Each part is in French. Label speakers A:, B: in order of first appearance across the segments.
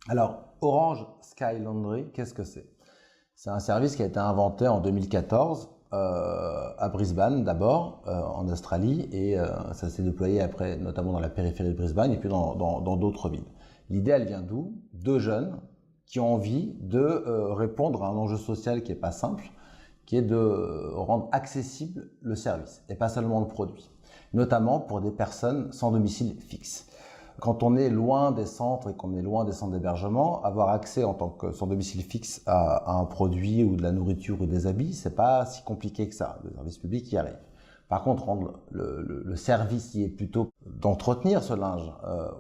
A: Alors, Orange Sky Laundry, qu'est-ce que c'est? C'est un service qui a été inventé en 2014 à Brisbane d'abord, en Australie, et ça s'est déployé après, notamment dans la périphérie de Brisbane et puis dans d'autres villes. L'idée, elle vient d'où? Deux jeunes qui ont envie de répondre à un enjeu social qui n'est pas simple, qui est de rendre accessible le service et pas seulement le produit, notamment pour des personnes sans domicile fixe. Quand on est loin des centres et qu'on est loin des centres d'hébergement, avoir accès en tant que sans domicile fixe à un produit ou de la nourriture ou des habits, c'est pas si compliqué que ça. Le service public y arrive. Par contre, rendre le service qui est plutôt d'entretenir ce linge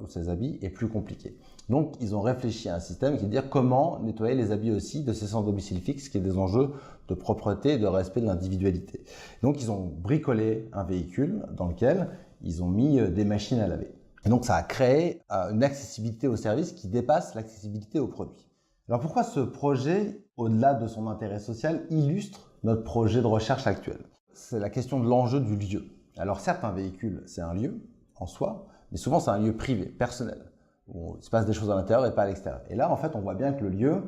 A: ou ces habits est plus compliqué. Donc, ils ont réfléchi à un système qui veut dire comment nettoyer les habits aussi de ces sans domicile fixe, qui est des enjeux de propreté et de respect de l'individualité. Donc, ils ont bricolé un véhicule dans lequel ils ont mis des machines à laver. Et donc, ça a créé une accessibilité au service qui dépasse l'accessibilité aux produits. Alors, pourquoi ce projet, au-delà de son intérêt social, illustre notre projet de recherche actuel? C'est la question de l'enjeu du lieu. Alors, certes, un véhicule, c'est un lieu en soi, mais souvent, c'est un lieu privé, personnel, où il se passe des choses à l'intérieur et pas à l'extérieur. Et là, en fait, on voit bien que le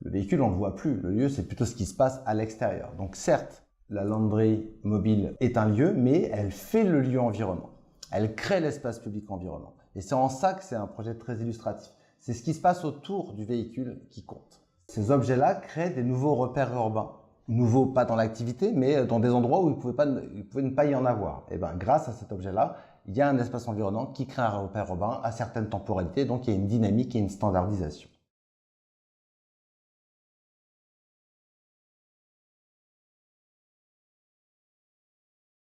A: véhicule, on ne le voit plus. Le lieu, c'est plutôt ce qui se passe à l'extérieur. Donc, certes, la launderie mobile est un lieu, mais elle fait le lieu environnement. Elle crée l'espace public environnement. Et c'est en ça que c'est un projet très illustratif. C'est ce qui se passe autour du véhicule qui compte. Ces objets-là créent des nouveaux repères urbains. Nouveaux, pas dans l'activité, mais dans des endroits où il pouvait ne pas y en avoir. Et bien, grâce à cet objet-là, il y a un espace environnement qui crée un repère urbain à certaines temporalités. Donc, il y a une dynamique et une standardisation.